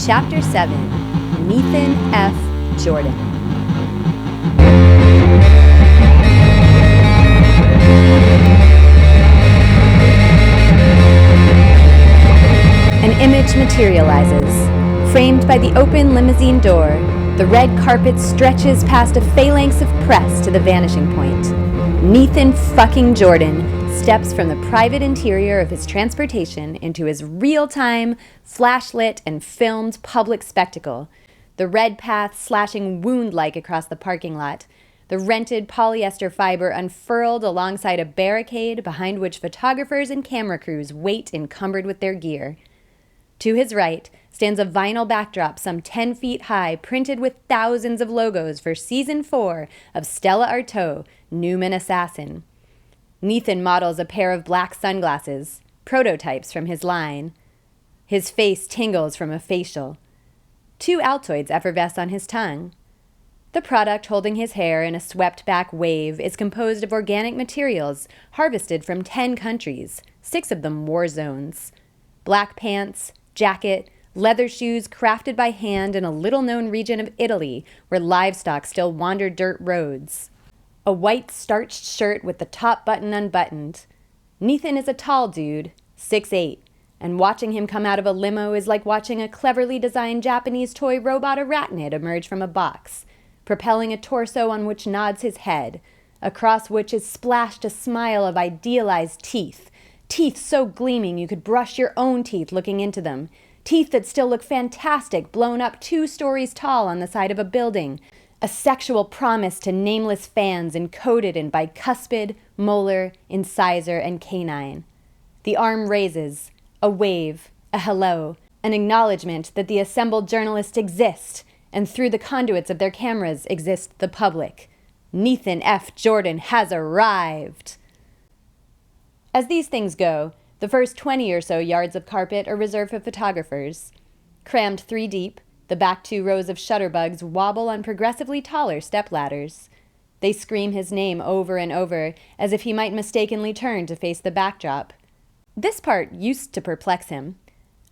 Chapter 7, Neethan F. Jordan. An image materializes. Framed by the open limousine door, the red carpet stretches past a phalanx of press to the vanishing point. Neethan fucking Jordan steps from the private interior of his transportation into his real-time, flashlit and filmed public spectacle, the red path slashing wound-like across the parking lot, the rented polyester fiber unfurled alongside a barricade behind which photographers and camera crews wait encumbered with their gear. To his right stands a vinyl backdrop some 10 feet high, printed with thousands of logos for Season 4 of Stella Artois, Newman Assassin. Neethan models a pair of black sunglasses, prototypes from his line. His face tingles from a facial. 2 Altoids effervesce on his tongue. The product holding his hair in a swept-back wave is composed of organic materials harvested from 10 countries, 6 of them war zones. Black pants, jacket, leather shoes crafted by hand in a little-known region of Italy where livestock still wander dirt roads. A white starched shirt with the top button unbuttoned. Neethan is a tall dude, 6'8", and watching him come out of a limo is like watching a cleverly designed Japanese toy robot arachnid emerge from a box, propelling a torso on which nods his head, across which is splashed a smile of idealized teeth. Teeth so gleaming you could brush your own teeth looking into them. Teeth that still look fantastic, blown up 2 stories tall on the side of a building. A sexual promise to nameless fans encoded in bicuspid, molar, incisor, and canine. The arm raises, a wave, a hello, an acknowledgement that the assembled journalists exist, and through the conduits of their cameras exists the public. Neethan F. Jordan has arrived! As these things go, the first 20 or so yards of carpet are reserved for photographers. Crammed 3 deep, the back 2 rows of shutterbugs wobble on progressively taller stepladders. They scream his name over and over, as if he might mistakenly turn to face the backdrop. This part used to perplex him.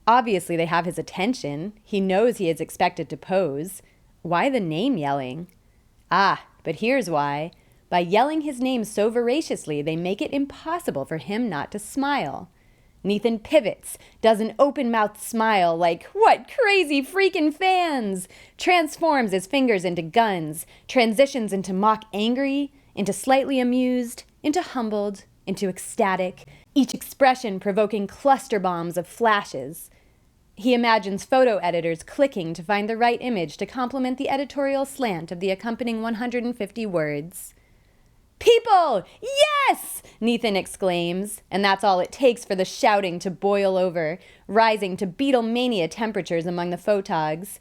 Obviously they have his attention. He knows he is expected to pose. Why the name yelling? Ah, but here's why. By yelling his name so voraciously, they make it impossible for him not to smile. Neethan pivots, does an open-mouthed smile like, "What crazy freaking fans!" Transforms his fingers into guns, transitions into mock angry, into slightly amused, into humbled, into ecstatic, each expression provoking cluster bombs of flashes. He imagines photo editors clicking to find the right image to complement the editorial slant of the accompanying 150 words. "People! Yes!" Neethan exclaims, and that's all it takes for the shouting to boil over, rising to Beatlemania temperatures among the photogs.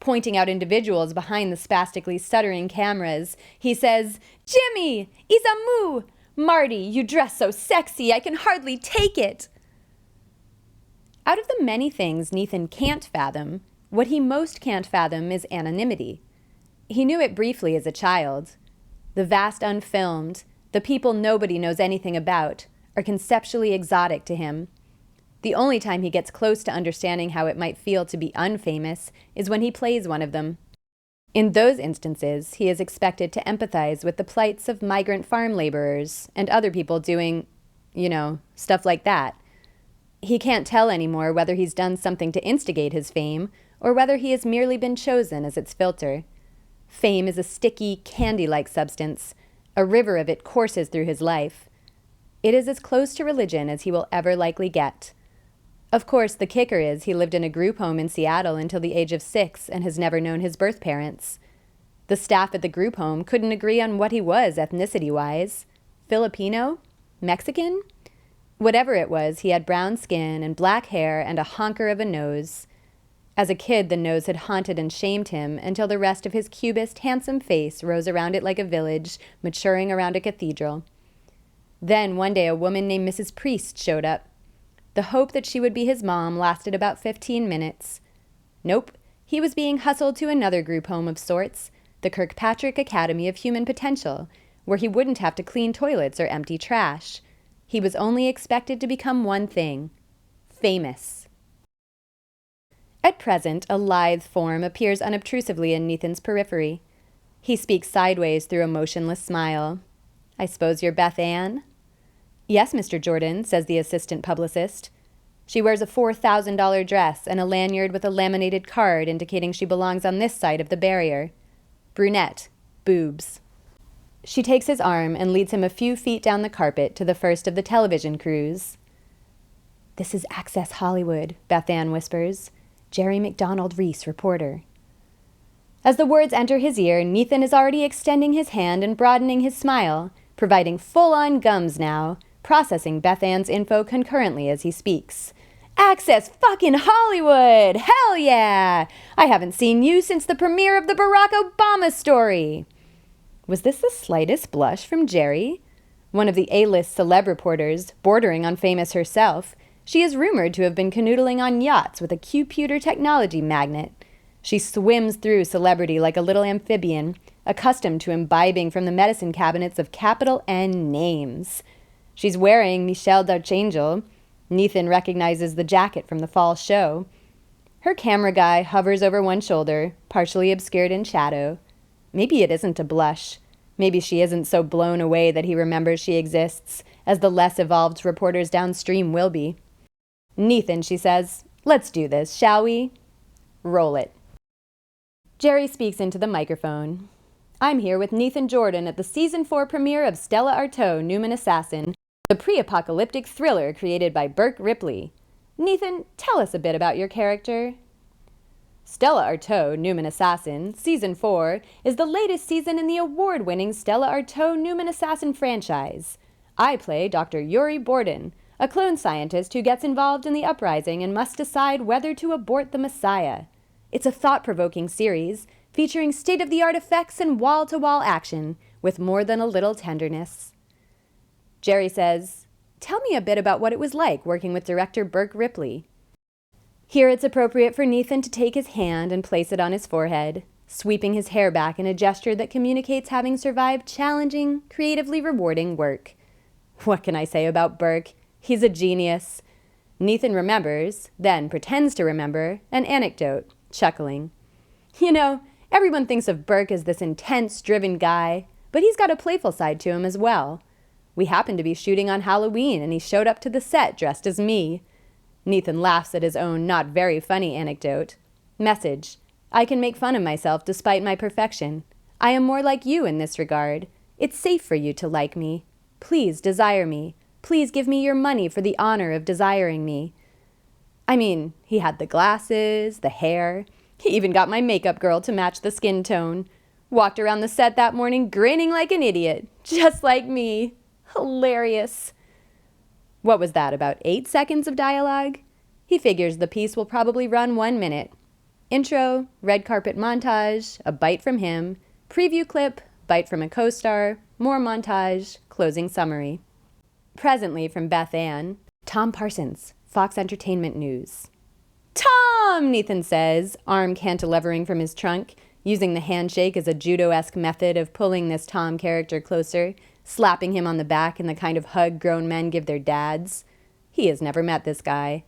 Pointing out individuals behind the spastically stuttering cameras, he says, "Jimmy! Isamu! Marty, you dress so sexy, I can hardly take it!" Out of the many things Neethan can't fathom, what he most can't fathom is anonymity. He knew it briefly as a child. The vast unfilmed, the people nobody knows anything about, are conceptually exotic to him. The only time he gets close to understanding how it might feel to be unfamous is when he plays one of them. In those instances, he is expected to empathize with the plights of migrant farm laborers and other people doing, stuff like that. He can't tell anymore whether he's done something to instigate his fame or whether he has merely been chosen as its filter. Fame is a sticky, candy-like substance. A river of it courses through his life. It is as close to religion as he will ever likely get. Of course, the kicker is he lived in a group home in Seattle until the age of 6 and has never known his birth parents. The staff at the group home couldn't agree on what he was ethnicity-wise. Filipino? Mexican? Whatever it was, he had brown skin and black hair and a honker of a nose. As a kid, the nose had haunted and shamed him until the rest of his cubist, handsome face rose around it like a village, maturing around a cathedral. Then, one day, a woman named Mrs. Priest showed up. The hope that she would be his mom lasted about 15 minutes. Nope, he was being hustled to another group home of sorts, the Kirkpatrick Academy of Human Potential, where he wouldn't have to clean toilets or empty trash. He was only expected to become one thing: famous. At At present, a lithe form appears unobtrusively in Neethan's periphery. He speaks sideways through a motionless smile. I suppose you're Beth Ann? Yes, Mr. Jordan, says the assistant publicist. She wears a $4,000 dress and a lanyard with a laminated card indicating she belongs on this side of the barrier. Brunette. Boobs. She takes his arm and leads him a few feet down the carpet to the first of the television crews. This is Access Hollywood, Beth Ann whispers. Jerry McDonald Reese, reporter. As the words enter his ear, Neethan is already extending his hand and broadening his smile, providing full-on gums now, processing Beth Ann's info concurrently as he speaks. Access fucking Hollywood! Hell yeah! I haven't seen you since the premiere of the Barack Obama story. Was this the slightest blush from Jerry? One of the A-list celeb reporters, bordering on famous herself, she is rumored to have been canoodling on yachts with a computer technology magnate. She swims through celebrity like a little amphibian, accustomed to imbibing from the medicine cabinets of capital N names. She's wearing Michelle d'Archangel. Neethan recognizes the jacket from the fall show. Her camera guy hovers over one shoulder, partially obscured in shadow. Maybe it isn't a blush. Maybe she isn't so blown away that he remembers she exists, as the less evolved reporters downstream will be. Neethan, she says, let's do this, shall we? Roll it. Jerry speaks into the microphone. I'm here with Neethan Jordan at the Season 4 premiere of Stella Artois, Newman Assassin, the pre-apocalyptic thriller created by Burke Ripley. Neethan, tell us a bit about your character. Stella Artois, Newman Assassin, Season 4, is the latest season in the award-winning Stella Artois Newman Assassin franchise. I play Dr. Yuri Borden, a clone scientist who gets involved in the uprising and must decide whether to abort the Messiah. It's a thought-provoking series, featuring state-of-the-art effects and wall-to-wall action, with more than a little tenderness. Jerry says, tell me a bit about what it was like working with director Burke Ripley. Here it's appropriate for Neethan to take his hand and place it on his forehead, sweeping his hair back in a gesture that communicates having survived challenging, creatively rewarding work. What can I say about Burke? He's a genius. Neethan remembers, then pretends to remember, an anecdote, chuckling. You know, everyone thinks of Burke as this intense, driven guy, but he's got a playful side to him as well. We happened to be shooting on Halloween, and he showed up to the set dressed as me. Neethan laughs at his own not very funny anecdote. Message: I can make fun of myself despite my perfection. I am more like you in this regard. It's safe for you to like me. Please desire me. Please give me your money for the honor of desiring me. I mean, he had the glasses, the hair. He even got my makeup girl to match the skin tone. Walked around the set that morning grinning like an idiot, just like me. Hilarious. What was that, about 8 seconds of dialogue? He figures the piece will probably run 1 minute. Intro, red carpet montage, a bite from him, preview clip, bite from a co-star, more montage, closing summary. Presently from Beth Ann, Tom Parsons, Fox Entertainment News. Tom, Neethan says, arm cantilevering from his trunk, using the handshake as a judo-esque method of pulling this Tom character closer, slapping him on the back in the kind of hug grown men give their dads. He has never met this guy.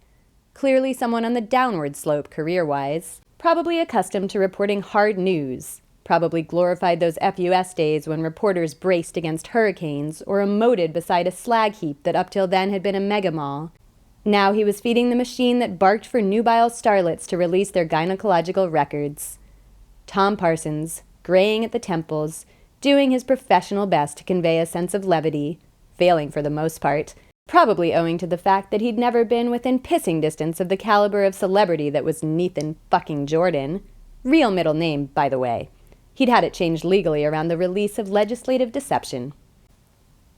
Clearly someone on the downward slope career-wise, probably accustomed to reporting hard news, probably glorified those FUS days when reporters braced against hurricanes or emoted beside a slag heap that up till then had been a mega mall. Now he was feeding the machine that barked for nubile starlets to release their gynecological records. Tom Parsons, graying at the temples, doing his professional best to convey a sense of levity, failing for the most part, probably owing to the fact that he'd never been within pissing distance of the caliber of celebrity that was Neethan fucking Jordan. Real middle name, by the way. He'd had it changed legally around the release of legislative deception.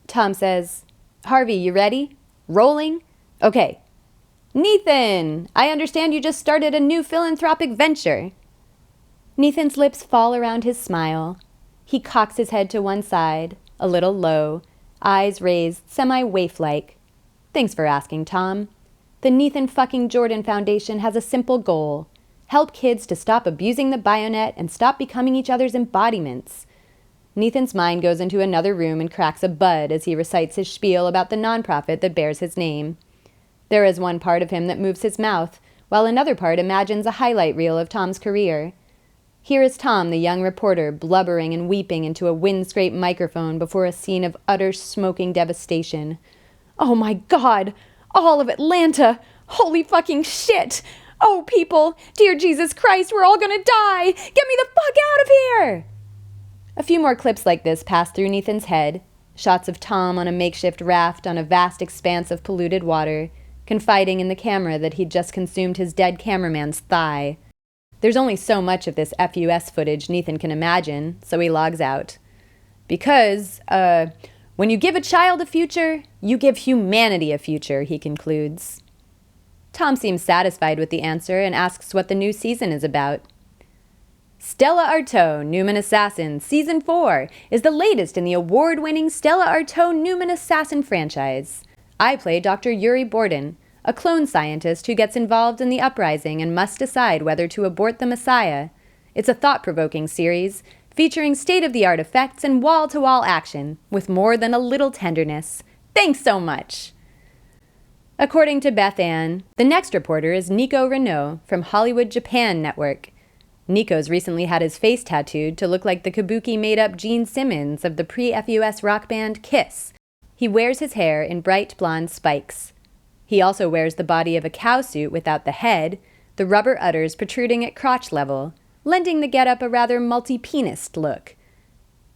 Tom says, Harvey, you ready? Rolling? Okay. Neethan, I understand you just started a new philanthropic venture. Neethan's lips fall around his smile. He cocks his head to one side, a little low, eyes raised, semi-waif-like. Thanks for asking, Tom. The Neethan fucking Jordan Foundation has a simple goal. Help kids to stop abusing the bayonet and stop becoming each other's embodiments. Neethan's mind goes into another room and cracks a bud as he recites his spiel about the nonprofit that bears his name. There is one part of him that moves his mouth, while another part imagines a highlight reel of Tom's career. Here is Tom, the young reporter, blubbering and weeping into a wind-scraped microphone before a scene of utter smoking devastation. "Oh my God! All of Atlanta! Holy fucking shit! Oh, people! Dear Jesus Christ, we're all gonna die! Get me the fuck out of here!" A few more clips like this pass through Neethan's head. Shots of Tom on a makeshift raft on a vast expanse of polluted water, confiding in the camera that he'd just consumed his dead cameraman's thigh. There's only so much of this FUS footage Neethan can imagine, so he logs out. Because, when you give a child a future, you give humanity a future, he concludes. Tom seems satisfied with the answer and asks what the new season is about. Stella Artois, Newman Assassin, Season 4, is the latest in the award-winning Stella Artois Newman Assassin franchise. I play Dr. Yuri Borden, a clone scientist who gets involved in the uprising and must decide whether to abort the Messiah. It's a thought-provoking series, featuring state-of-the-art effects and wall-to-wall action, with more than a little tenderness. Thanks so much! According to Beth Ann, the next reporter is Nico Renault from Hollywood Japan Network. Nico's recently had his face tattooed to look like the kabuki made-up Gene Simmons of the pre-FUS rock band Kiss. He wears his hair in bright blonde spikes. He also wears the body of a cow suit without the head, the rubber udders protruding at crotch level, lending the getup a rather multi-penised look.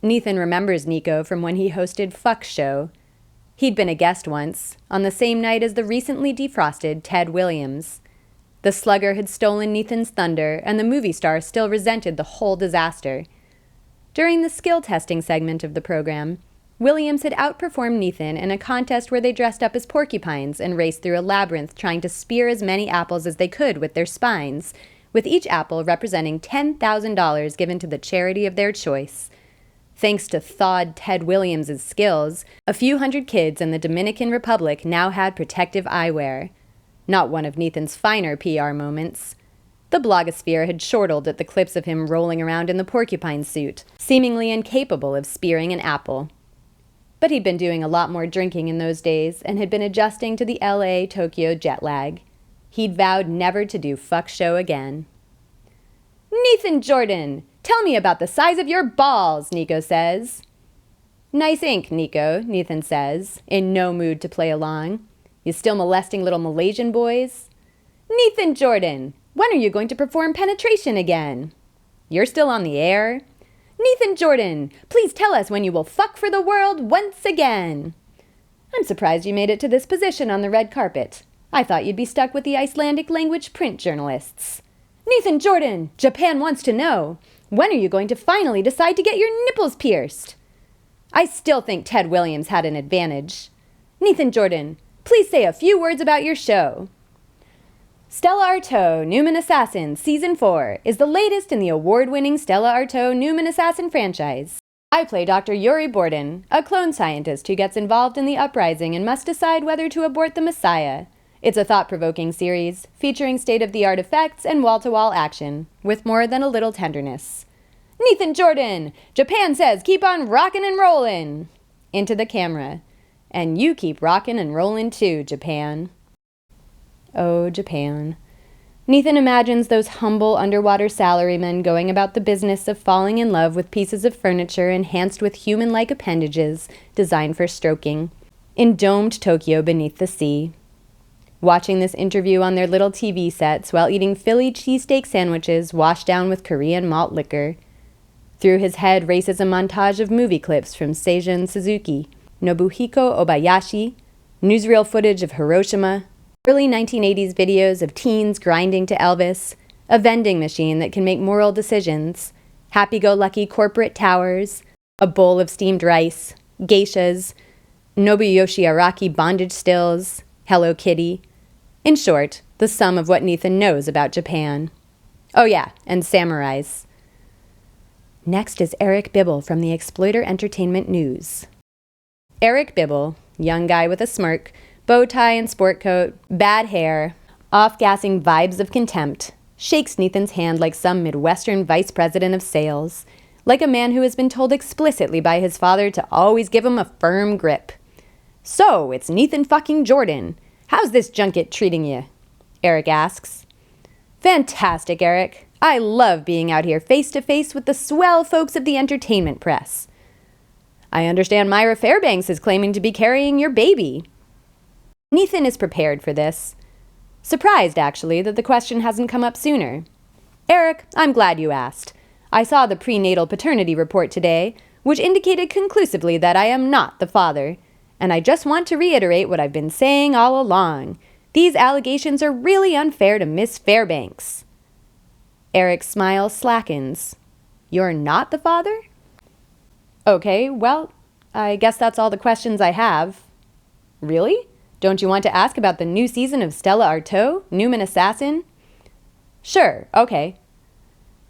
Neethan remembers Nico from when he hosted Fuck Show. He'd been a guest once, on the same night as the recently defrosted Ted Williams. The slugger had stolen Neethan's thunder, and the movie star still resented the whole disaster. During the skill testing segment of the program, Williams had outperformed Neethan in a contest where they dressed up as porcupines and raced through a labyrinth trying to spear as many apples as they could with their spines, with each apple representing $10,000 given to the charity of their choice. Thanks to thawed Ted Williams' skills, a few hundred kids in the Dominican Republic now had protective eyewear. Not one of Neethan's finer PR moments. The blogosphere had chortled at the clips of him rolling around in the porcupine suit, seemingly incapable of spearing an apple. But he'd been doing a lot more drinking in those days and had been adjusting to the LA-Tokyo jet lag. He'd vowed never to do Fuck Show again. "Neethan Jordan, tell me about the size of your balls," Nico says. "Nice ink, Nico," Neethan says, in no mood to play along. "You still molesting little Malaysian boys?" "Neethan Jordan, when are you going to perform penetration again?" "You're still on the air?" "Neethan Jordan, please tell us when you will fuck for the world once again." "I'm surprised you made it to this position on the red carpet. I thought you'd be stuck with the Icelandic language print journalists." "Neethan Jordan, Japan wants to know. When are you going to finally decide to get your nipples pierced?" "I still think Ted Williams had an advantage." "Neethan Jordan, please say a few words about your show." Stella Artois, Newman Assassin, Season 4, is the latest in the award-winning Stella Artois Newman Assassin franchise. I play Dr. Yuri Borden, a clone scientist who gets involved in the uprising and must decide whether to abort the Messiah. It's a thought-provoking series, featuring state-of-the-art effects and wall-to-wall action, with more than a little tenderness. "Neethan Jordan, Japan says keep on rockin' and rollin'." Into the camera. "And you keep rockin' and rollin' too, Japan." Oh, Japan. Neethan imagines those humble underwater salarymen going about the business of falling in love with pieces of furniture enhanced with human-like appendages designed for stroking, in domed Tokyo beneath the sea. Watching this interview on their little TV sets while eating Philly cheesesteak sandwiches washed down with Korean malt liquor. Through his head races a montage of movie clips from Seijun Suzuki, Nobuhiko Obayashi, newsreel footage of Hiroshima, early 1980s videos of teens grinding to Elvis, a vending machine that can make moral decisions, happy-go-lucky corporate towers, a bowl of steamed rice, geishas, Nobuyoshi Araki bondage stills, Hello Kitty. In short, the sum of what Neethan knows about Japan. Oh yeah, and samurais. Next is Eric Bibble from the Exploiter Entertainment News. Eric Bibble, young guy with a smirk, bow tie and sport coat, bad hair, off-gassing vibes of contempt, shakes Neethan's hand like some Midwestern vice president of sales, like a man who has been told explicitly by his father to always give him a firm grip. "So, it's Neethan fucking Jordan. How's this junket treating you?" Eric asks. Fantastic, Eric. I love being out here face to face with the swell folks of the entertainment press. I understand Myra Fairbanks is claiming to be carrying your baby. Neethan is prepared for this. Surprised, actually, that the question hasn't come up sooner. Eric, I'm glad you asked. I saw the prenatal paternity report today, which indicated conclusively that I am not the father. And I just want to reiterate what I've been saying all along. These allegations are really unfair to Miss Fairbanks. Eric's smile slackens. You're not the father? Okay, well, I guess that's all the questions I have. Really? Don't you want to ask about the new season of Stella Artois, Newman Assassin? Sure, okay.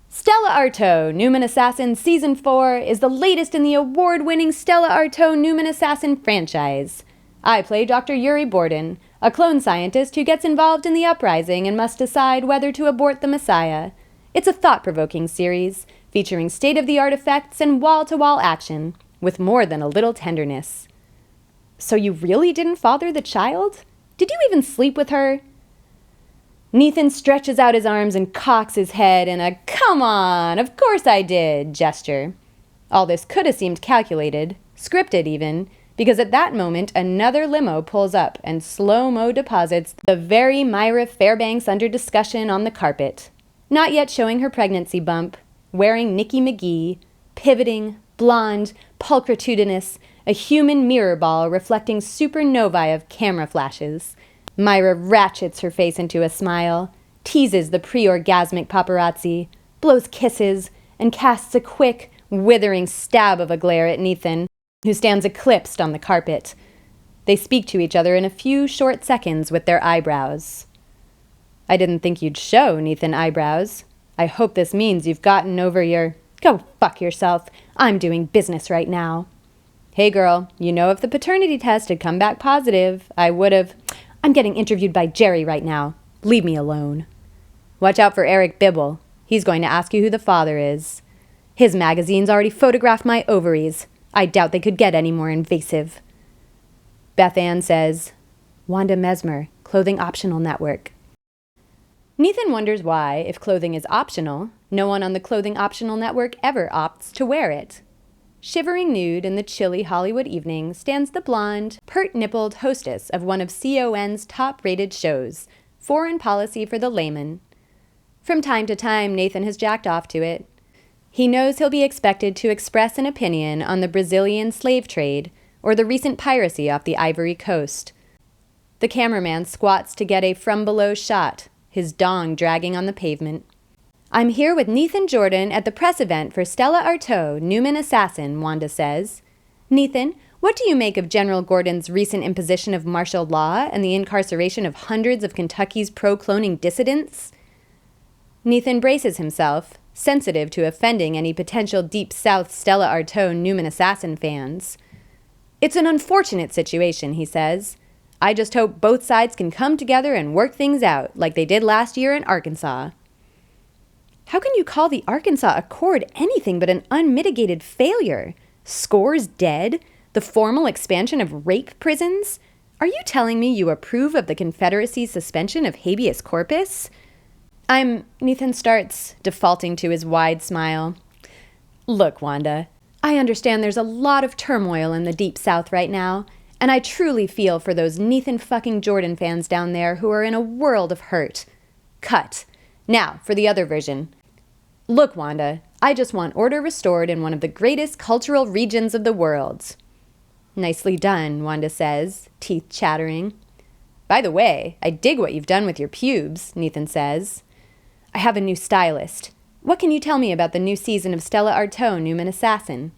Stella Artois, Newman Assassin Season 4 is the latest in the award-winning Stella Artois Newman Assassin franchise. I play Dr. Yuri Borden, a clone scientist who gets involved in the uprising and must decide whether to abort the Messiah. It's a thought-provoking series, featuring state-of-the-art effects and wall-to-wall action, with more than a little tenderness. So you really didn't father the child? Did you even sleep with her? Neethan stretches out his arms and cocks his head in a "come on, of course I did" gesture. All this could have seemed calculated, scripted even, because at that moment another limo pulls up and slow-mo deposits the very Myra Fairbanks under discussion on the carpet, not yet showing her pregnancy bump, wearing Nikki McGee, pivoting, blonde, pulchritudinous, a human mirror ball reflecting supernovae of camera flashes. Myra ratchets her face into a smile, teases the pre-orgasmic paparazzi, blows kisses, and casts a quick, withering stab of a glare at Neethan, who stands eclipsed on the carpet. They speak to each other in a few short seconds with their eyebrows. I didn't think you'd show, Neethan Eyebrows. I hope this means you've gotten over your... Go fuck yourself. I'm doing business right now. Hey girl, you know if the paternity test had come back positive, I would've... I'm getting interviewed by Jerry right now. Leave me alone. Watch out for Eric Bibble. He's going to ask you who the father is. His magazine's already photographed my ovaries. I doubt they could get any more invasive. Beth Ann says, Wanda Mesmer, Clothing Optional Network. Neethan wonders why, if clothing is optional, no one on the Clothing Optional Network ever opts to wear it. Shivering nude in the chilly Hollywood evening stands the blonde, pert-nippled hostess of one of CON's top-rated shows, Foreign Policy for the Layman. From time to time, Neethan has jacked off to it. He knows he'll be expected to express an opinion on the Brazilian slave trade or the recent piracy off the Ivory Coast. The cameraman squats to get a from-below shot, his dong dragging on the pavement. I'm here with Neethan Jordan at the press event for Stella Artois, Newman Assassin, Wanda says. Neethan, what do you make of General Gordon's recent imposition of martial law and the incarceration of hundreds of Kentucky's pro-cloning dissidents? Neethan braces himself, sensitive to offending any potential Deep South Stella Artois Newman Assassin fans. It's an unfortunate situation, he says. I just hope both sides can come together and work things out like they did last year in Arkansas. How can you call the Arkansas Accord anything but an unmitigated failure? Scores dead? The formal expansion of rape prisons? Are you telling me you approve of the Confederacy's suspension of habeas corpus? Neethan starts, defaulting to his wide smile. Look, Wanda, I understand there's a lot of turmoil in the Deep South right now, and I truly feel for those Neethan fucking Jordan fans down there who are in a world of hurt. Cut. Now, for the other version. Look, Wanda, I just want order restored in one of the greatest cultural regions of the world. Nicely done, Wanda says, teeth chattering. By the way, I dig what you've done with your pubes, Neethan says. I have a new stylist. What can you tell me about the new season of Stella Artois, Newman Assassin?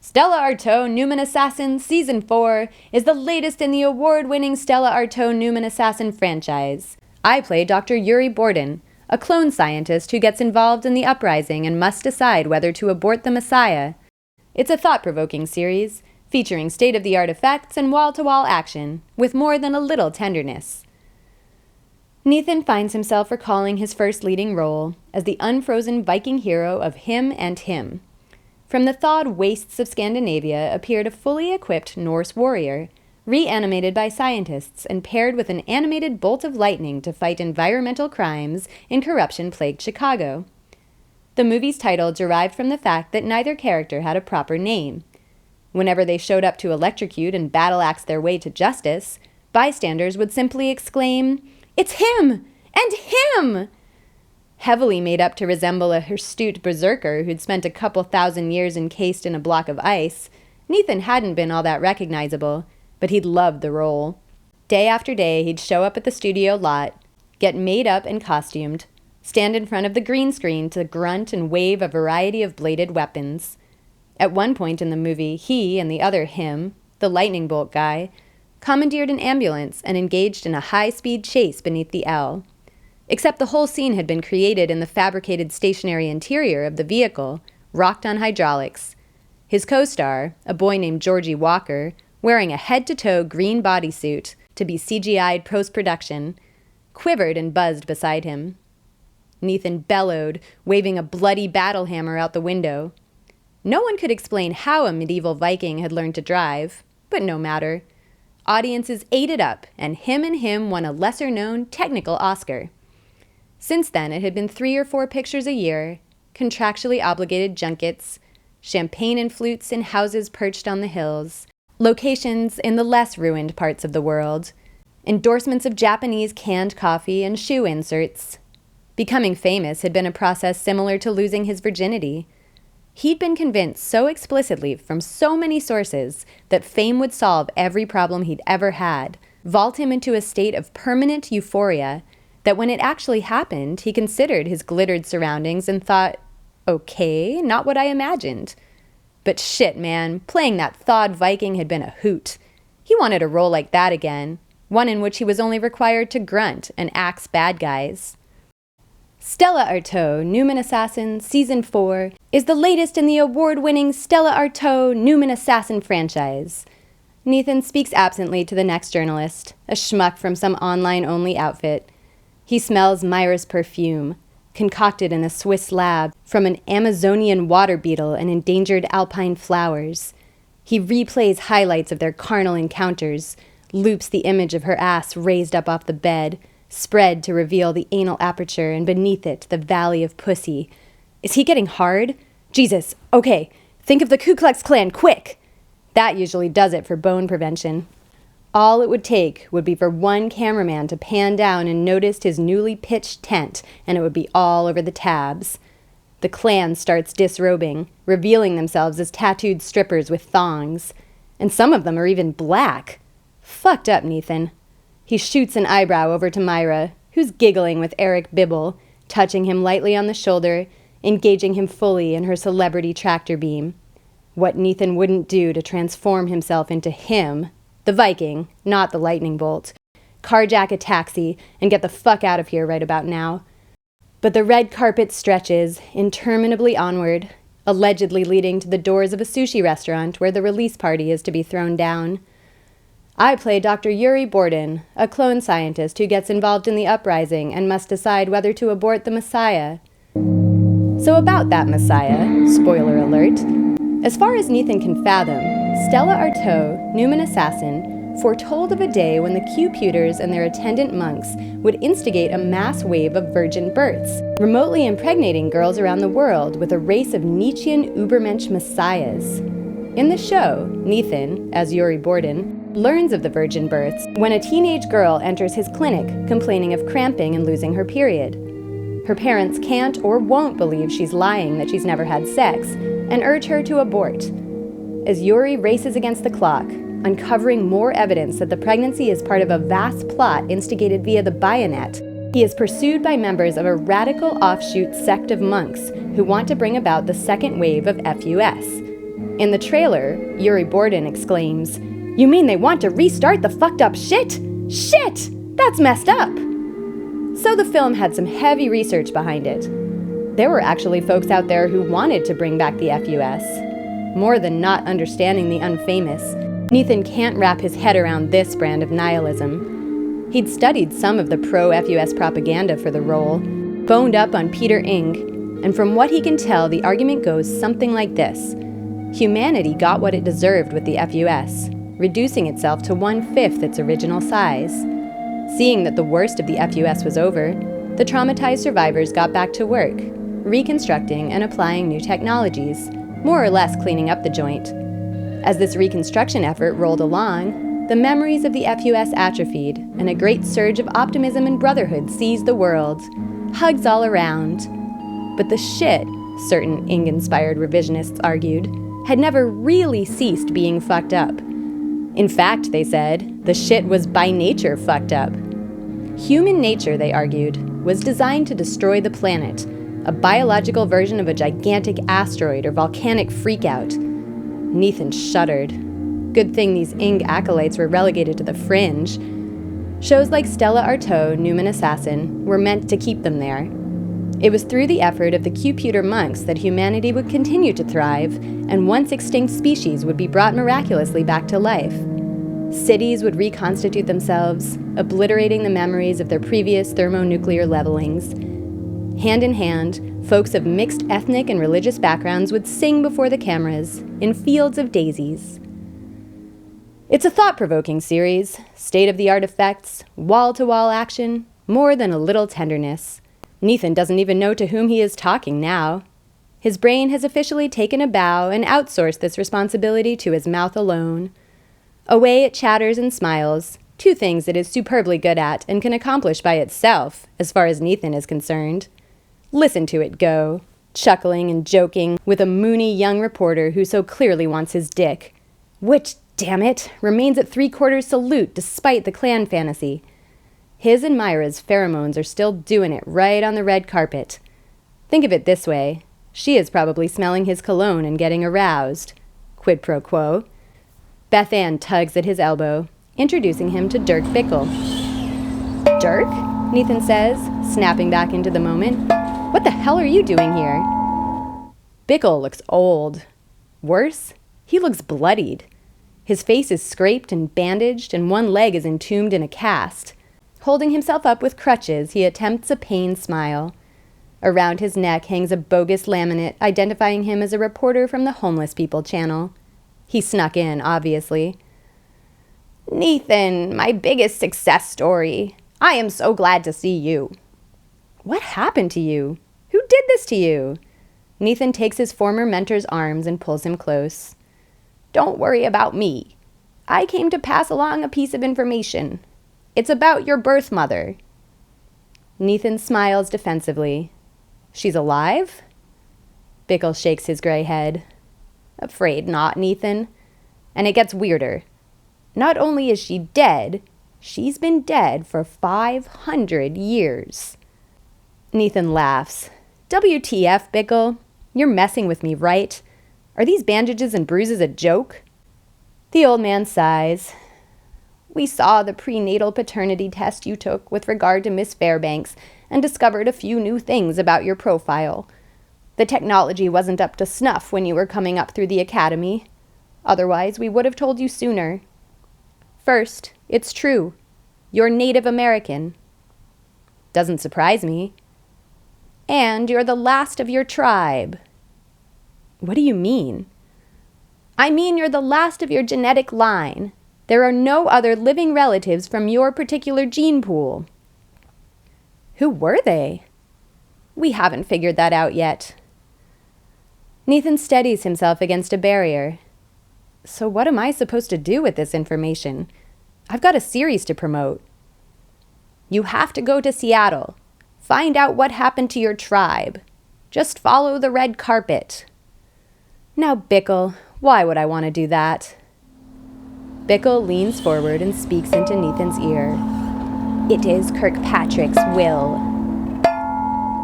Stella Artois, Newman Assassin Season 4 is the latest in the award-winning Stella Artois Newman Assassin franchise. I play Dr. Yuri Borden, a clone scientist who gets involved in the uprising and must decide whether to abort the Messiah. It's a thought-provoking series, featuring state-of-the-art effects and wall-to-wall action, with more than a little tenderness. Neethan finds himself recalling his first leading role as the unfrozen Viking hero of Him and Him. From the thawed wastes of Scandinavia appeared a fully equipped Norse warrior, reanimated by scientists and paired with an animated bolt of lightning to fight environmental crimes in corruption-plagued Chicago. The movie's title derived from the fact that neither character had a proper name. Whenever they showed up to electrocute and battle-axe their way to justice, bystanders would simply exclaim, "It's him! And him!" Heavily made up to resemble a hirsute berserker who'd spent a couple thousand years encased in a block of ice, Neethan hadn't been all that recognizable, but he'd loved the role. Day after day, he'd show up at the studio lot, get made up and costumed, stand in front of the green screen to grunt and wave a variety of bladed weapons. At one point in the movie, he and the other him, the lightning bolt guy, commandeered an ambulance and engaged in a high-speed chase beneath the L. Except the whole scene had been created in the fabricated stationary interior of the vehicle, rocked on hydraulics. His co-star, a boy named Georgie Walker, wearing a head-to-toe green bodysuit to be CGI'd post-production, quivered and buzzed beside him. Neethan bellowed, waving a bloody battle hammer out the window. No one could explain how a medieval Viking had learned to drive, but no matter. Audiences ate it up, and him won a lesser-known technical Oscar. Since then, it had been 3 or 4 pictures a year, contractually obligated junkets, champagne and flutes in houses perched on the hills, locations in the less ruined parts of the world, endorsements of Japanese canned coffee and shoe inserts. Becoming famous had been a process similar to losing his virginity. He'd been convinced so explicitly from so many sources that fame would solve every problem he'd ever had, vault him into a state of permanent euphoria, that when it actually happened, he considered his glittered surroundings and thought, okay, not what I imagined. But shit, man, playing that thawed Viking had been a hoot. He wanted a role like that again, one in which he was only required to grunt and axe bad guys. Stella Artois, Newman Assassin, Season 4, is the latest in the award-winning Stella Artois Newman Assassin franchise. Neethan speaks absently to the next journalist, a schmuck from some online-only outfit. He smells Myra's perfume, concocted in a Swiss lab from an Amazonian water beetle and endangered alpine flowers. He replays highlights of their carnal encounters, loops the image of her ass raised up off the bed, spread to reveal the anal aperture and beneath it the valley of pussy. Is he getting hard? Jesus, okay, think of the Ku Klux Klan, quick! That usually does it for bone prevention. All it would take would be for one cameraman to pan down and notice his newly pitched tent, and it would be all over the tabs. The Klan starts disrobing, revealing themselves as tattooed strippers with thongs. And some of them are even black. Fucked up, Neethan. He shoots an eyebrow over to Myra, who's giggling with Eric Bibble, touching him lightly on the shoulder, engaging him fully in her celebrity tractor beam. What Neethan wouldn't do to transform himself into him, the Viking, not the lightning bolt, carjack a taxi, and get the fuck out of here right about now. But the red carpet stretches interminably onward, allegedly leading to the doors of a sushi restaurant where the release party is to be thrown down. I play Dr. Yuri Borden, a clone scientist who gets involved in the uprising and must decide whether to abort the Messiah. So about that Messiah, spoiler alert, as far as Neethan can fathom, Stella Artois, Newman Assassin, foretold of a day when the Q-Pewters and their attendant monks would instigate a mass wave of virgin births, remotely impregnating girls around the world with a race of Nietzschean Ubermensch messiahs. In the show, Neethan, as Yuri Borden, learns of the virgin births when a teenage girl enters his clinic complaining of cramping and losing her period. Her parents can't or won't believe she's lying that she's never had sex and urge her to abort. As Yuri races against the clock, uncovering more evidence that the pregnancy is part of a vast plot instigated via the bayonet, he is pursued by members of a radical offshoot sect of monks who want to bring about the second wave of FUS. In the trailer, Yuri Borden exclaims, "You mean they want to restart the fucked up shit? Shit! That's messed up!" So the film had some heavy research behind it. There were actually folks out there who wanted to bring back the FUS. More than not understanding the unfamous, Neethan can't wrap his head around this brand of nihilism. He'd studied some of the pro-FUS propaganda for the role, phoned up on Peter Ing, and from what he can tell, the argument goes something like this. Humanity got what it deserved with the FUS. reducing itself to 1/5 its original size. Seeing that the worst of the FUS was over, the traumatized survivors got back to work, reconstructing and applying new technologies, more or less cleaning up the joint. As this reconstruction effort rolled along, the memories of the FUS atrophied, and a great surge of optimism and brotherhood seized the world. Hugs all around. But the shit, certain Ing-inspired revisionists argued, had never really ceased being fucked up. In fact, they said, the shit was by nature fucked up. Human nature, they argued, was designed to destroy the planet, a biological version of a gigantic asteroid or volcanic freakout. Neethan shuddered. Good thing these Ing acolytes were relegated to the fringe. Shows like Stella Artois, Newman Assassin, were meant to keep them there. It was through the effort of the Q-Puter monks that humanity would continue to thrive, and once extinct species would be brought miraculously back to life. Cities would reconstitute themselves, obliterating the memories of their previous thermonuclear levelings. Hand in hand, folks of mixed ethnic and religious backgrounds would sing before the cameras, in fields of daisies. It's a thought-provoking series, state-of-the-art effects, wall-to-wall action, more than a little tenderness. Neethan doesn't even know to whom he is talking now. His brain has officially taken a bow and outsourced this responsibility to his mouth alone. Away it chatters and smiles, two things it is superbly good at and can accomplish by itself, as far as Neethan is concerned. Listen to it go, chuckling and joking with a moony young reporter who so clearly wants his dick. Which, damn it, remains at 3/4 salute despite the clan fantasy. His and Myra's pheromones are still doing it right on the red carpet. Think of it this way. She is probably smelling his cologne and getting aroused. Quid pro quo. Beth Ann tugs at his elbow, introducing him to Dirk Bickle. Dirk? Neethan says, snapping back into the moment. What the hell are you doing here? Bickle looks old. Worse, he looks bloodied. His face is scraped and bandaged, and one leg is entombed in a cast. Holding himself up with crutches, he attempts a pained smile. Around his neck hangs a bogus laminate identifying him as a reporter from the Homeless People channel. He snuck in, obviously. Neethan, my biggest success story. I am so glad to see you. What happened to you? Who did this to you? Neethan takes his former mentor's arms and pulls him close. Don't worry about me. I came to pass along a piece of information. It's about your birth mother. Neethan smiles defensively. She's alive? Bickle shakes his gray head. Afraid not, Neethan. And it gets weirder. Not only is she dead, she's been dead for 500 years. Neethan laughs. WTF, Bickle? You're messing with me, right? Are these bandages and bruises a joke? The old man sighs. We saw the prenatal paternity test you took with regard to Miss Fairbanks and discovered a few new things about your profile. The technology wasn't up to snuff when you were coming up through the academy. Otherwise, we would have told you sooner. First, it's true. You're Native American. Doesn't surprise me. And you're the last of your tribe. What do you mean? I mean you're the last of your genetic line. There are no other living relatives from your particular gene pool. Who were they? We haven't figured that out yet. Neethan steadies himself against a barrier. So what am I supposed to do with this information? I've got a series to promote. You have to go to Seattle. Find out what happened to your tribe. Just follow the red carpet. Now, Bickle, why would I want to do that? Bickle leans forward and speaks into Neethan's ear. It is Kirkpatrick's will.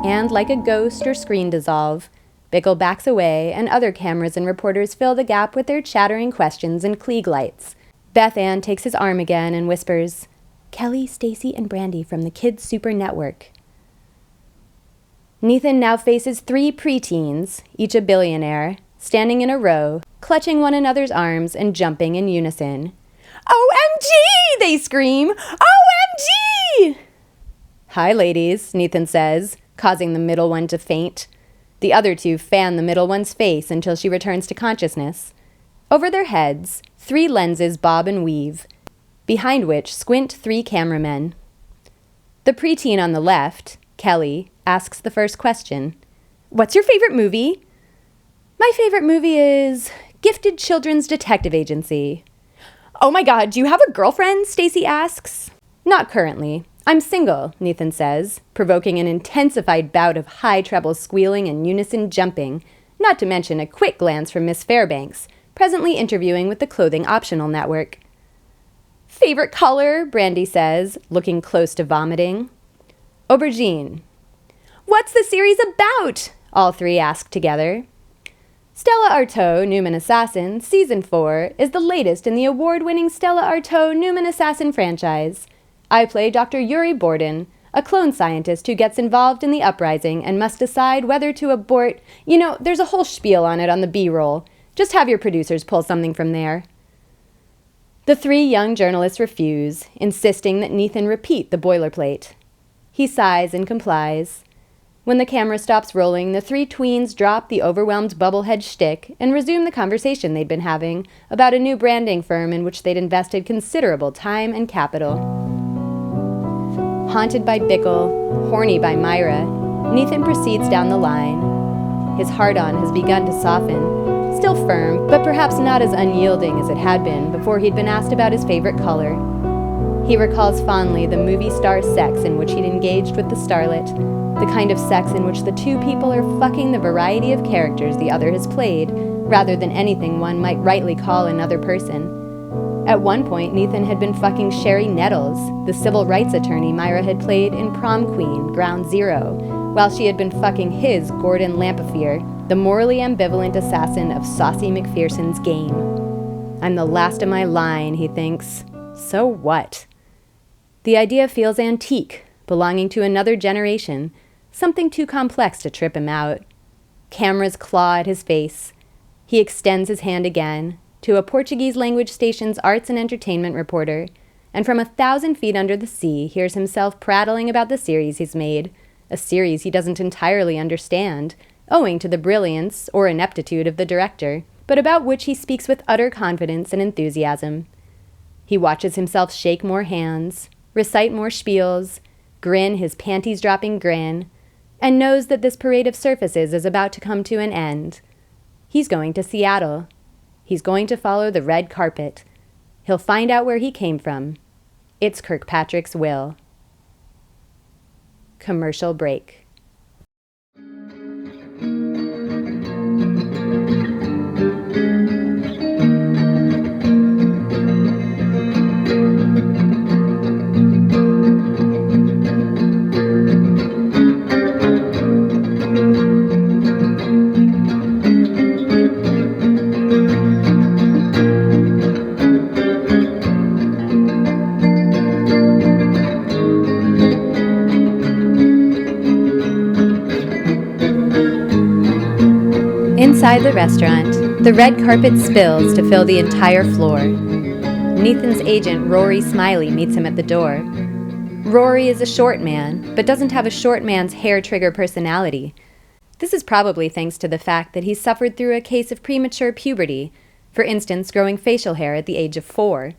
And like a ghost or screen dissolve, Bickle backs away and other cameras and reporters fill the gap with their chattering questions and Klieg lights. Beth Ann takes his arm again and whispers, Kelly, Stacy, and Brandy from the Kids Super Network. Neethan now faces 3 preteens, each a billionaire, standing in a row, clutching one another's arms and jumping in unison. OMG! They scream. OMG! Hi, ladies, Neethan says, causing the middle one to faint. The other 2 fan the middle one's face until she returns to consciousness. Over their heads, 3 lenses bob and weave, behind which squint 3 cameramen. The preteen on the left, Kelly, asks the first question. "What's your favorite movie?" "My favorite movie is Gifted Children's Detective Agency." "Oh my god, do you have a girlfriend?" Stacy asks. "Not currently. I'm single," Neethan says, provoking an intensified bout of high treble squealing and unison jumping, not to mention a quick glance from Miss Fairbanks, presently interviewing with the Clothing Optional Network. "Favorite color?" Brandy says, looking close to vomiting. "Aubergine." "What's the series about?" all 3 ask together. Stella Artois, Newman Assassin, Season 4, is the latest in the award-winning Stella Artois Newman Assassin franchise. I play Dr. Yuri Borden, a clone scientist who gets involved in the uprising and must decide whether to abort. There's a whole spiel on it on the B-roll. Just have your producers pull something from there. The 3 young journalists refuse, insisting that Neethan repeat the boilerplate. He sighs and complies. When the camera stops rolling, the 3 tweens drop the overwhelmed bubblehead shtick and resume the conversation they'd been having about a new branding firm in which they'd invested considerable time and capital. Haunted by Bickle, horny by Myra, Neethan proceeds down the line. His hard-on has begun to soften, still firm, but perhaps not as unyielding as it had been before he'd been asked about his favorite color. He recalls fondly the movie star sex in which he'd engaged with the starlet, the kind of sex in which the 2 people are fucking the variety of characters the other has played, rather than anything one might rightly call another person. At one point, Neethan had been fucking Sherry Nettles, the civil rights attorney Myra had played in Prom Queen, Ground Zero, while she had been fucking his Gordon Lampefear, the morally ambivalent assassin of Saucy McPherson's game. I'm the last of my line, he thinks. So what? The idea feels antique, belonging to another generation, something too complex to trip him out. Cameras claw at his face. He extends his hand again, to a Portuguese language station's arts and entertainment reporter, and from 1,000 feet under the sea hears himself prattling about the series he's made, a series he doesn't entirely understand, owing to the brilliance or ineptitude of the director, but about which he speaks with utter confidence and enthusiasm. He watches himself shake more hands, recite more spiels, grin his panties-dropping grin, and knows that this parade of surfaces is about to come to an end. He's going to Seattle. He's going to follow the red carpet. He'll find out where he came from. It's Kirkpatrick's will. Commercial break. Inside the restaurant, the red carpet spills to fill the entire floor. Neethan's agent, Rory Smiley, meets him at the door. Rory is a short man, but doesn't have a short man's hair-trigger personality. This is probably thanks to the fact that he suffered through a case of premature puberty, for instance, growing facial hair at the age of 4.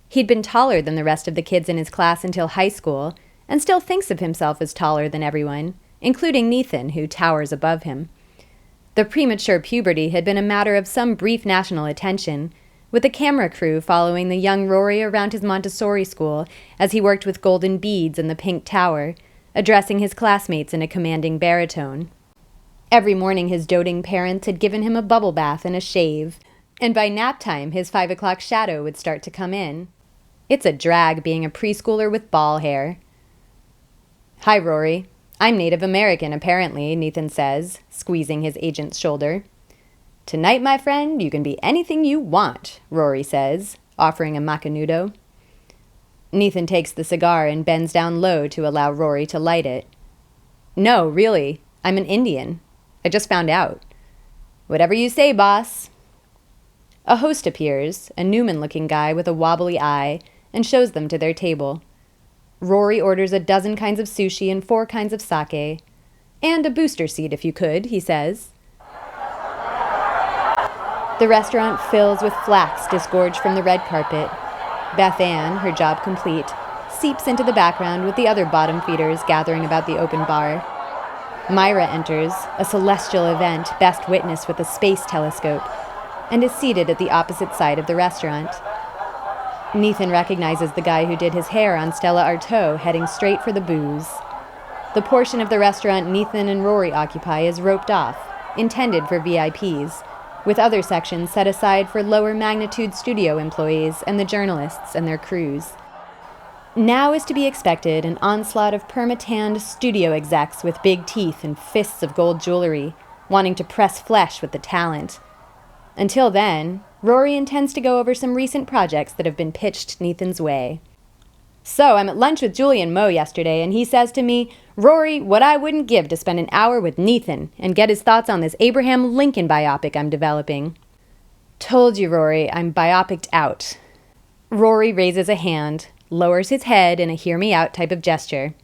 He'd been taller than the rest of the kids in his class until high school, and still thinks of himself as taller than everyone, including Neethan, who towers above him. The premature puberty had been a matter of some brief national attention, with a camera crew following the young Rory around his Montessori school as he worked with golden beads in the Pink Tower, addressing his classmates in a commanding baritone. Every morning his doting parents had given him a bubble bath and a shave, and by nap time his 5 o'clock shadow would start to come in. It's a drag being a preschooler with ball hair. "Hi, Rory. I'm Native American, apparently," Neethan says, squeezing his agent's shoulder. "Tonight, my friend, you can be anything you want," Rory says, offering a macanudo. Neethan takes the cigar and bends down low to allow Rory to light it. "No, really, I'm an Indian. I just found out." "Whatever you say, boss." A host appears, a Newman-looking guy with a wobbly eye, and shows them to their table. Rory orders a dozen kinds of sushi and 4 kinds of sake. "And a booster seat, if you could," he says. The restaurant fills with flax disgorged from the red carpet. Beth Ann, her job complete, seeps into the background with the other bottom feeders gathering about the open bar. Myra enters, a celestial event best witnessed with a space telescope, and is seated at the opposite side of the restaurant. Neethan recognizes the guy who did his hair on Stella Artois heading straight for the booze. The portion of the restaurant Neethan and Rory occupy is roped off, intended for VIPs, with other sections set aside for lower magnitude studio employees and the journalists and their crews. Now is to be expected an onslaught of perma-tanned studio execs with big teeth and fists of gold jewelry, wanting to press flesh with the talent. Until then, Rory intends to go over some recent projects that have been pitched Neethan's way. So, I'm at lunch with Julian Moe yesterday, and he says to me, "Rory, what I wouldn't give to spend an hour with Neethan and get his thoughts on this Abraham Lincoln biopic I'm developing." Told you, Rory, I'm biopicked out. Rory raises a hand, lowers his head in a hear-me-out type of gesture.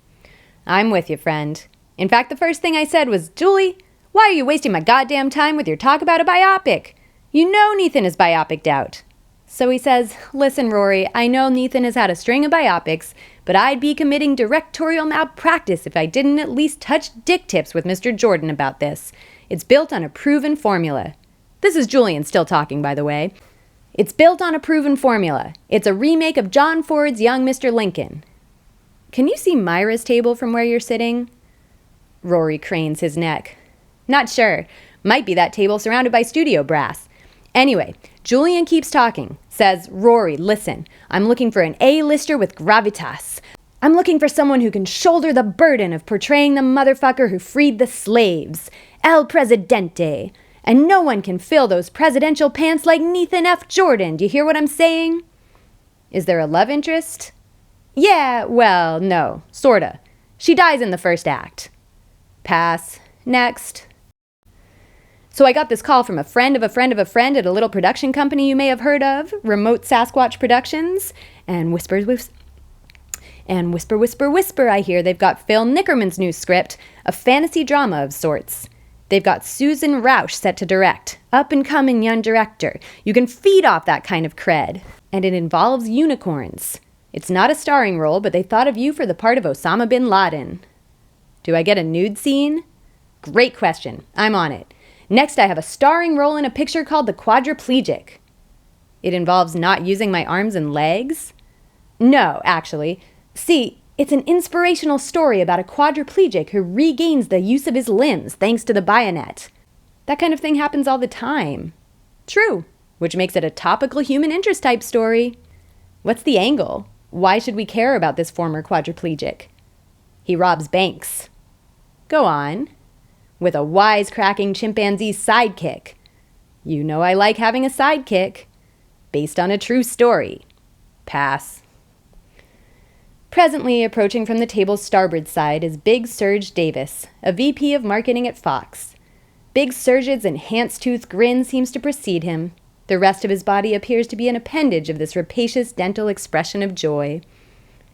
I'm with you, friend. In fact, the first thing I said was, "Julie, why are you wasting my goddamn time with your talk about a biopic? You know Neethan is biopicked out." So he says, "Listen, Rory, I know Neethan has had a string of biopics, but I'd be committing directorial malpractice if I didn't at least touch dick tips with Mr. Jordan about this. It's built on a proven formula." This is Julian still talking, by the way. "It's built on a proven formula. It's a remake of John Ford's Young Mr. Lincoln." Can you see Myra's table from where you're sitting? Rory cranes his neck. Not sure. Might be that table surrounded by studio brass. Anyway, Julian keeps talking. Says, "Rory, listen. I'm looking for an A-lister with gravitas. I'm looking for someone who can shoulder the burden of portraying the motherfucker who freed the slaves. El Presidente. And no one can fill those presidential pants like Neethan F. Jordan. Do you hear what I'm saying?" Is there a love interest? Yeah, well, no. Sorta. She dies in the first act. Pass. Next. So I got this call from a friend of a friend of a friend at a little production company you may have heard of, Remote Sasquatch Productions, and whisper, whisper, I hear they've got Phil Nickerman's new script, a fantasy drama of sorts. They've got Susan Rausch set to direct, up-and-coming young director. You can feed off that kind of cred. And it involves unicorns. It's not a starring role, but they thought of you for the part of Osama bin Laden. Do I get a nude scene? Great question. I'm on it. Next, I have a starring role in a picture called The Quadriplegic. It involves not using my arms and legs? No, actually. See, it's an inspirational story about a quadriplegic who regains the use of his limbs thanks to the bayonet. That kind of thing happens all the time. True, which makes it a topical human interest type story. What's the angle? Why should we care about this former quadriplegic? He robs banks. Go on. With a wisecracking chimpanzee sidekick. You know I like having a sidekick. Based on a true story. Pass. Presently approaching from the table's starboard side is Big Serge Davis, a VP of marketing at Fox. Big Serge's enhanced tooth grin seems to precede him. The rest of his body appears to be an appendage of this rapacious dental expression of joy.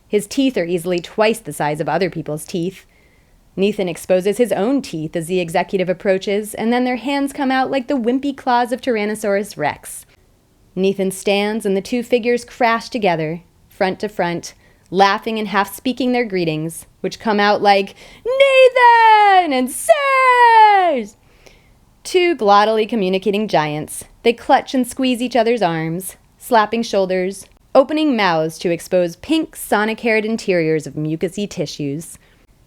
His teeth are easily twice the size of other people's teeth. Neethan exposes his own teeth as the executive approaches, and then their hands come out like the wimpy claws of Tyrannosaurus Rex. Neethan stands, and the two figures crash together, front to front, laughing and half-speaking their greetings, which come out like, "Neethan and Serge!" Two glottally communicating giants, they clutch and squeeze each other's arms, slapping shoulders, opening mouths to expose pink, sonic-haired interiors of mucousy tissues.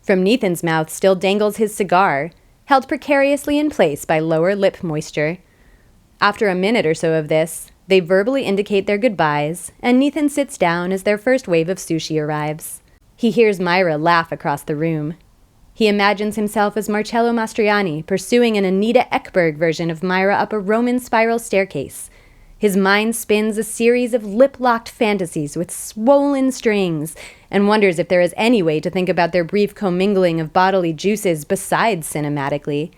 From Neethan's mouth still dangles his cigar, held precariously in place by lower lip moisture. After a minute or so of this, they verbally indicate their goodbyes, and Neethan sits down as their first wave of sushi arrives. He hears Myra laugh across the room. He imagines himself as Marcello Mastroianni pursuing an Anita Ekberg version of Myra up a Roman spiral staircase. His mind spins a series of lip-locked fantasies with swollen strings and wonders if there is any way to think about their brief commingling of bodily juices besides cinematically.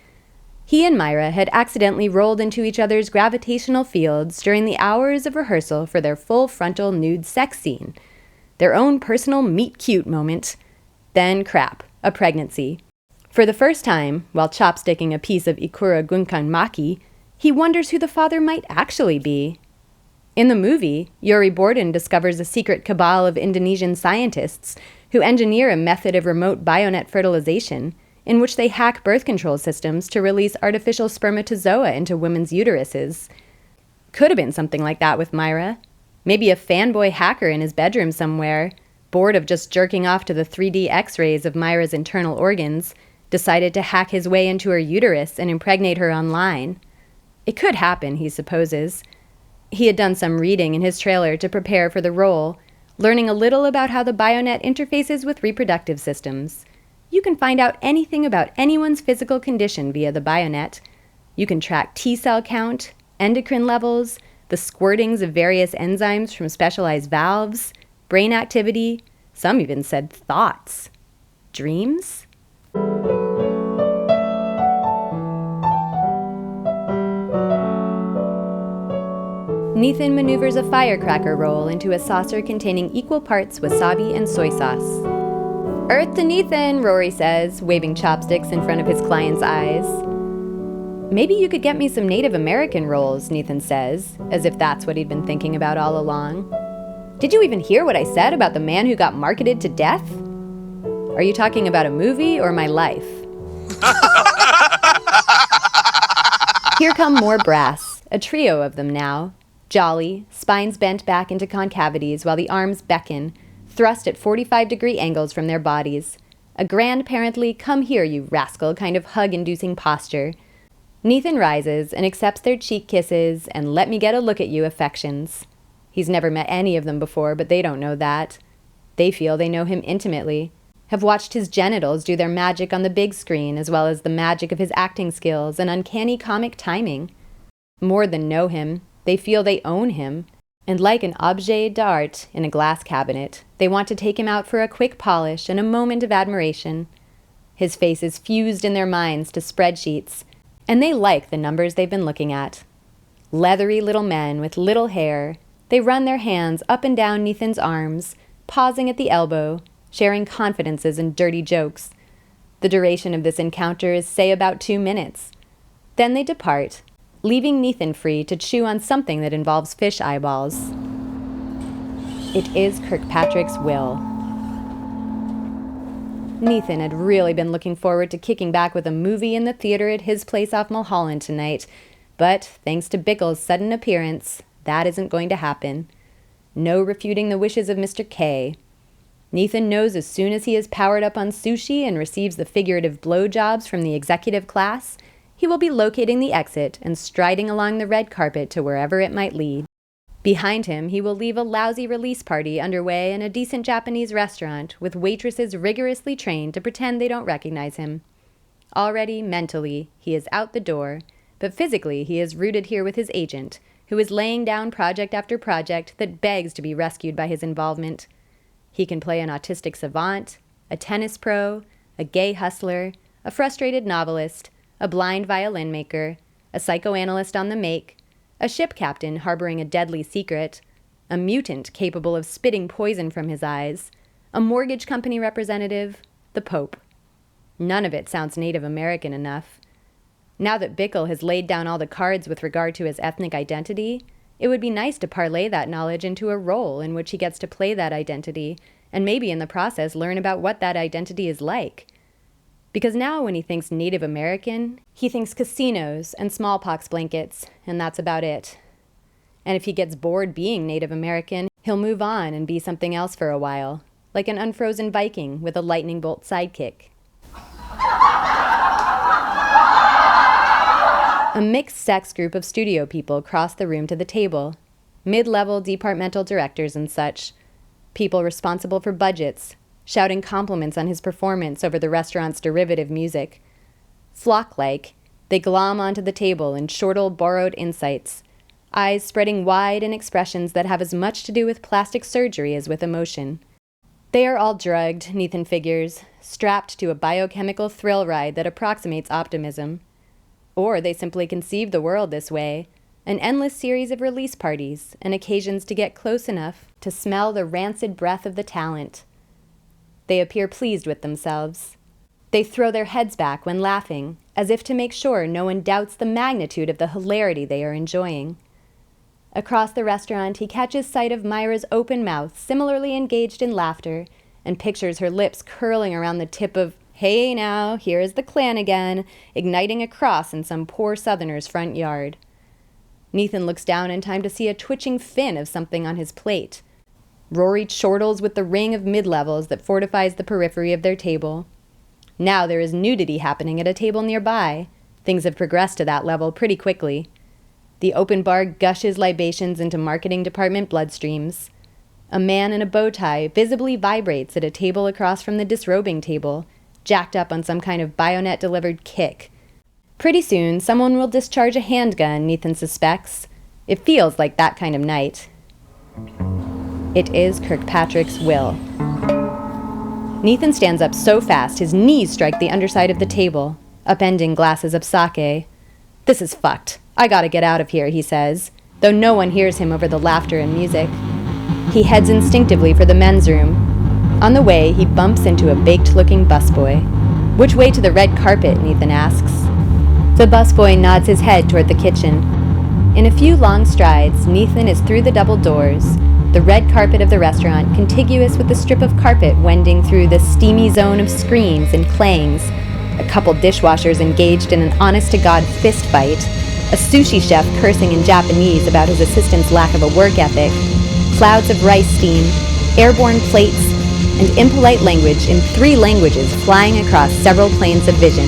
He and Myra had accidentally rolled into each other's gravitational fields during the hours of rehearsal for their full-frontal nude sex scene. Their own personal meet-cute moment. Then crap, a pregnancy. For the first time, while chopsticking a piece of Ikura Gunkan Maki, He wonders who the father might actually be. In the movie, Yuri Borden discovers a secret cabal of Indonesian scientists who engineer a method of remote bionet fertilization in which they hack birth control systems to release artificial spermatozoa into women's uteruses. Could have been something like that with Myra. Maybe a fanboy hacker in his bedroom somewhere, bored of just jerking off to the 3D X-rays of Myra's internal organs, decided to hack his way into her uterus and impregnate her online. It could happen, he supposes. He had done some reading in his trailer to prepare for the role, learning a little about how the bionet interfaces with reproductive systems. You can find out anything about anyone's physical condition via the bionet. You can track T-cell count, endocrine levels, the squirtings of various enzymes from specialized valves, brain activity, some even said thoughts. Dreams? Neethan maneuvers a firecracker roll into a saucer containing equal parts wasabi and soy sauce. "Earth to Neethan," Rory says, waving chopsticks in front of his client's eyes. "Maybe you could get me some Native American rolls," Neethan says, as if that's what he'd been thinking about all along. "Did you even hear what I said about the man who got marketed to death? Are you talking about a movie or my life?" Here come more brass, a trio of them now. Jolly, spines bent back into concavities while the arms beckon, thrust at 45-degree angles from their bodies. A grandparently, "come here, you rascal" kind of hug-inducing posture. Neethan rises and accepts their cheek kisses and "let me get a look at you" affections. He's never met any of them before, but they don't know that. They feel they know him intimately, have watched his genitals do their magic on the big screen, as well as the magic of his acting skills and uncanny comic timing. More than know him, they feel they own him, and like an objet d'art in a glass cabinet, they want to take him out for a quick polish and a moment of admiration. His face is fused in their minds to spreadsheets, and they like the numbers they've been looking at. Leathery little men with little hair, they run their hands up and down Neethan's arms, pausing at the elbow, sharing confidences and dirty jokes. The duration of this encounter is, say, about 2 minutes. Then they depart, leaving Neethan free to chew on something that involves fish eyeballs. It is Kirkpatrick's will. Neethan had really been looking forward to kicking back with a movie in the theater at his place off Mulholland tonight, but thanks to Bickle's sudden appearance, that isn't going to happen. No refuting the wishes of Mr. K. Neethan knows as soon as he is powered up on sushi and receives the figurative blowjobs from the executive class, he will be locating the exit and striding along the red carpet to wherever it might lead. Behind him, he will leave a lousy release party underway in a decent Japanese restaurant with waitresses rigorously trained to pretend they don't recognize him. Already, mentally, he is out the door, but physically he is rooted here with his agent, who is laying down project after project that begs to be rescued by his involvement. He can play an autistic savant, a tennis pro, a gay hustler, a frustrated novelist, a blind violin maker, a psychoanalyst on the make, a ship captain harboring a deadly secret, a mutant capable of spitting poison from his eyes, a mortgage company representative, the Pope. None of it sounds Native American enough. Now that Bickle has laid down all the cards with regard to his ethnic identity, it would be nice to parlay that knowledge into a role in which he gets to play that identity, and maybe in the process learn about what that identity is like. Because now when he thinks Native American, he thinks casinos and smallpox blankets, and that's about it. And if he gets bored being Native American, he'll move on and be something else for a while, like an unfrozen Viking with a lightning bolt sidekick. A mixed-sex group of studio people cross the room to the table. Mid-level departmental directors and such. People responsible for budgets, shouting compliments on his performance over the restaurant's derivative music. Flock-like, they glom onto the table and chortle borrowed insights, eyes spreading wide in expressions that have as much to do with plastic surgery as with emotion. They are all drugged, Neethan figures, strapped to a biochemical thrill ride that approximates optimism. Or they simply conceive the world this way, an endless series of release parties and occasions to get close enough to smell the rancid breath of the talent. They appear pleased with themselves. They throw their heads back when laughing, as if to make sure no one doubts the magnitude of the hilarity they are enjoying. Across the restaurant, he catches sight of Myra's open mouth, similarly engaged in laughter, and pictures her lips curling around the tip of, "Hey now, here is the clan again," igniting a cross in some poor southerner's front yard. Neethan looks down in time to see a twitching fin of something on his plate. Rory chortles with the ring of mid-levels that fortifies the periphery of their table. Now there is nudity happening at a table nearby. Things have progressed to that level pretty quickly. The open bar gushes libations into marketing department bloodstreams. A man in a bow tie visibly vibrates at a table across from the disrobing table, jacked up on some kind of bayonet-delivered kick. Pretty soon, someone will discharge a handgun, Neethan suspects. It feels like that kind of night. It is Kirkpatrick's will. Neethan stands up so fast his knees strike the underside of the table, upending glasses of sake. "This is fucked. I gotta get out of here," he says, though no one hears him over the laughter and music. He heads instinctively for the men's room. On the way, he bumps into a baked-looking busboy. "Which way to the red carpet?" Neethan asks. The busboy nods his head toward the kitchen. In a few long strides, Neethan is through the double doors, the red carpet of the restaurant contiguous with the strip of carpet wending through the steamy zone of screams and clangs, a couple dishwashers engaged in an honest-to-God fist fight, a sushi chef cursing in Japanese about his assistant's lack of a work ethic, clouds of rice steam, airborne plates, and impolite language in 3 languages flying across several planes of vision.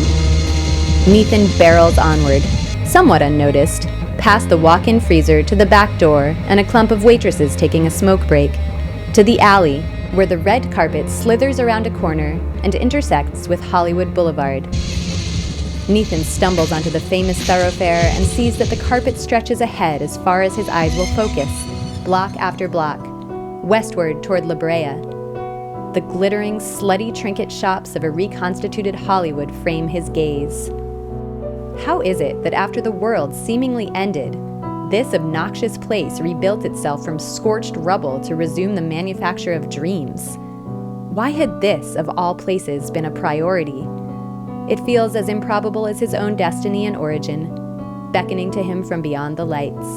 Neethan barrels onward, somewhat unnoticed, past the walk-in freezer to the back door and a clump of waitresses taking a smoke break, to the alley, where the red carpet slithers around a corner and intersects with Hollywood Boulevard. Neethan stumbles onto the famous thoroughfare and sees that the carpet stretches ahead as far as his eyes will focus, block after block, westward toward La Brea. The glittering, slutty trinket shops of a reconstituted Hollywood frame his gaze. How is it that after the world seemingly ended, this obnoxious place rebuilt itself from scorched rubble to resume the manufacture of dreams? Why had this, of all places, been a priority? It feels as improbable as his own destiny and origin, beckoning to him from beyond the lights.